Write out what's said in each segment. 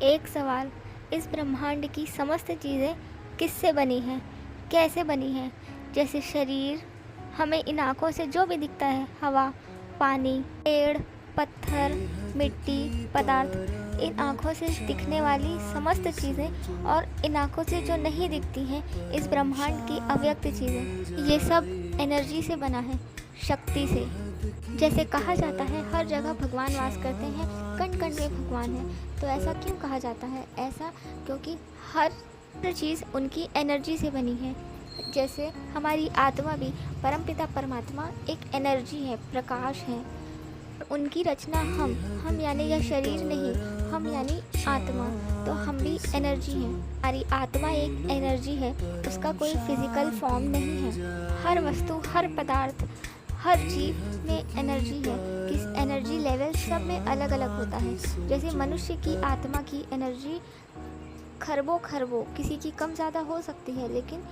एक सवाल, इस ब्रह्मांड की समस्त चीज़ें किससे बनी हैं, कैसे बनी हैं? जैसे शरीर, हमें इन आँखों से जो भी दिखता है, हवा, पानी, पेड़, पत्थर, मिट्टी, पदार्थ, इन आँखों से दिखने वाली समस्त चीज़ें और इन आँखों से जो नहीं दिखती हैं, इस ब्रह्मांड की अव्यक्त चीज़ें, ये सब एनर्जी से बना है, शक्ति से। जैसे कहा जाता है हर जगह भगवान वास करते हैं, कण कण में भगवान है। तो ऐसा क्यों कहा जाता है? ऐसा क्योंकि हर चीज़ उनकी एनर्जी से बनी है। जैसे हमारी आत्मा भी, परमपिता परमात्मा एक एनर्जी है, प्रकाश है। उनकी रचना हम यानी यह शरीर नहीं, हम यानी आत्मा, तो हम भी एनर्जी हैं। हमारी आत्मा एक एनर्जी है, उसका कोई फिजिकल फॉर्म नहीं है। हर वस्तु, हर पदार्थ, हर जीव में एनर्जी है। किस एनर्जी लेवल सब में अलग अलग होता है। जैसे मनुष्य की आत्मा की एनर्जी खरबों खरबों, किसी की कम ज़्यादा हो सकती है, लेकिन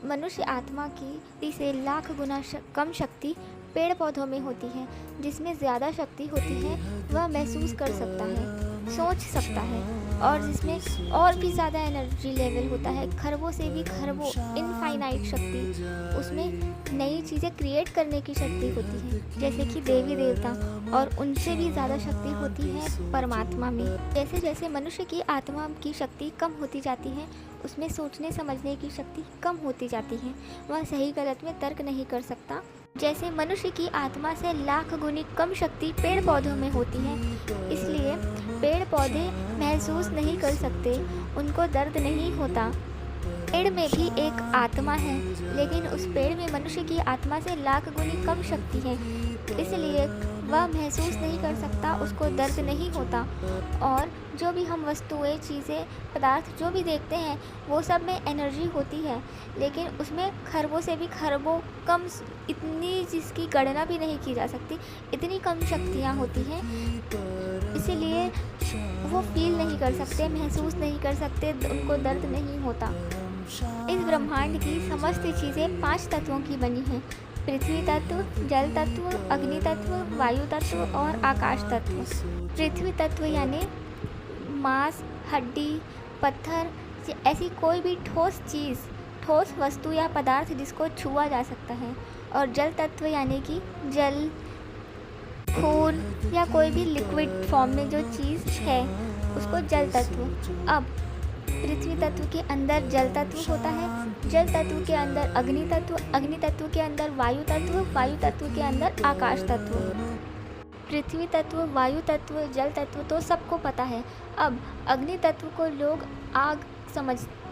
मनुष्य आत्मा की से लाख गुना कम शक्ति पेड़ पौधों में होती है। जिसमें ज़्यादा शक्ति होती है वह महसूस कर सकता है, सोच सकता है, और जिसमें और भी ज़्यादा एनर्जी लेवल होता है, खरबों से भी खरबों, इनफाइनाइट शक्ति, उसमें नई चीज़ें क्रिएट करने की शक्ति होती है। जैसे कि देवी देवता, और उनसे भी ज़्यादा शक्ति होती है परमात्मा में। जैसे जैसे मनुष्य की आत्मा की शक्ति कम होती जाती है, उसमें सोचने समझने की शक्ति कम होती जाती है। वह सही गलत में तर्क नहीं कर सकता। जैसे मनुष्य की आत्मा से लाख गुनी कम शक्ति पेड़ पौधों में होती है, इसलिए पेड़ पौधे महसूस नहीं कर सकते, उनको दर्द नहीं होता। पेड़ में भी एक आत्मा है, लेकिन उस पेड़ में मनुष्य की आत्मा से लाख गुनी कम शक्ति है, इसलिए वह महसूस नहीं कर सकता, उसको दर्द नहीं होता। और जो भी हम वस्तुएं, चीज़ें, पदार्थ जो भी देखते हैं, वो सब में एनर्जी होती है, लेकिन उसमें खरबों से भी खरबों कम, इतनी जिसकी गणना भी नहीं की जा सकती, इतनी कम शक्तियाँ होती हैं। इसीलिए वो फील नहीं कर सकते, महसूस नहीं कर सकते, उनको दर्द नहीं होता। इस ब्रह्मांड की समस्त चीज़ें 5 तत्वों की बनी हैं: पृथ्वी तत्व, जल तत्व, अग्नि तत्व, वायु तत्व और आकाश तत्व। पृथ्वी तत्व यानी मांस, हड्डी, पत्थर, ऐसी कोई भी ठोस चीज़, ठोस वस्तु या पदार्थ जिसको छुआ जा सकता है। और जल तत्व यानी कि जल, खून या कोई भी लिक्विड फॉर्म में जो चीज़ है, उसको जल तत्व। अब पृथ्वी तत्व के अंदर जल तत्व होता है, जल तत्व के अंदर अग्नि तत्व, अग्नि तत्व के अंदर वायु तत्व, वायु तत्व के अंदर आकाश तत्व। पृथ्वी तत्व, वायु तत्व, जल तत्व तो सबको पता है। अब अग्नि तत्व को लोग आग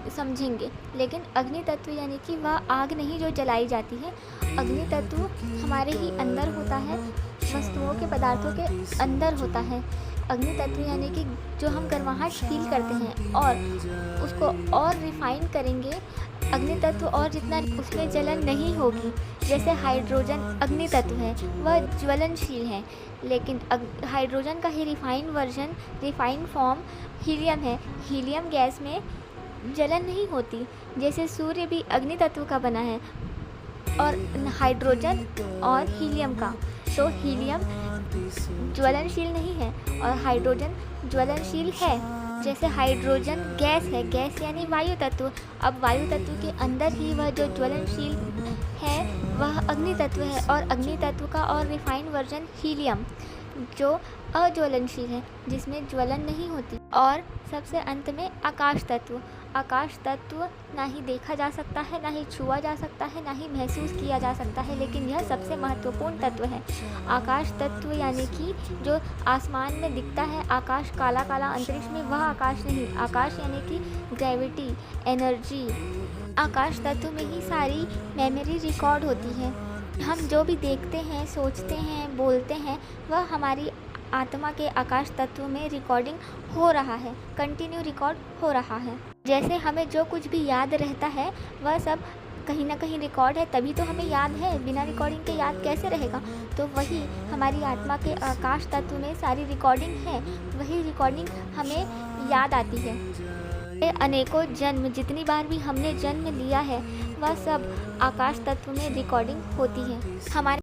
समझेंगे, लेकिन अग्नि तत्व यानी कि वह आग नहीं जो जलाई जाती है। अग्नि तत्व हमारे ही अंदर होता है, वस्तुओं के, पदार्थों के अंदर होता है। अग्नि तत्व यानी कि जो हम गर्माहट फील करते हैं, और उसको और रिफाइन करेंगे अग्नि तत्व, और जितना उसमें जलन नहीं होगी। जैसे हाइड्रोजन अग्नि तत्व है, वह ज्वलनशील है, लेकिन हाइड्रोजन का ही refine version, refine form helium है। हीलियम गैस में जलन नहीं होती। जैसे सूर्य भी अग्नि तत्व का बना है, और हाइड्रोजन और हीलियम का। तो हीलियम ज्वलनशील नहीं है और हाइड्रोजन ज्वलनशील है। जैसे हाइड्रोजन गैस है, गैस यानी वायु तत्व। अब वायु तत्व के अंदर ही वह जो ज्वलनशील है वह अग्नि तत्व है, और अग्नि तत्व का और रिफाइंड वर्जन हीलियम जो अज्वलनशील है, जिसमें ज्वलन नहीं होती। और सबसे अंत में आकाश तत्व। आकाश तत्व ना ही देखा जा सकता है, ना ही छुआ जा सकता है, ना ही महसूस किया जा सकता है, लेकिन यह सबसे महत्वपूर्ण तत्व है। आकाश तत्व यानी कि जो आसमान में दिखता है, आकाश, काला काला अंतरिक्ष में, वह आकाश नहीं। आकाश यानी कि ग्रेविटी, एनर्जी। आकाश तत्व में ही सारी मेमोरी रिकॉर्ड होती है। हम जो भी देखते हैं, सोचते हैं, बोलते हैं, वह हमारी आत्मा के आकाश तत्व में रिकॉर्डिंग हो रहा है, कंटिन्यू रिकॉर्ड हो रहा है। जैसे हमें जो कुछ भी याद रहता है, वह सब कहीं ना कहीं रिकॉर्ड है, तभी तो हमें याद है। बिना रिकॉर्डिंग के याद कैसे रहेगा? तो वही हमारी आत्मा के आकाश तत्व में सारी रिकॉर्डिंग है, वही रिकॉर्डिंग हमें याद आती है। ये अनेकों जन्म, जितनी बार भी हमने जन्म लिया है, वह सब आकाश तत्व में रिकॉर्डिंग होती है। हमारे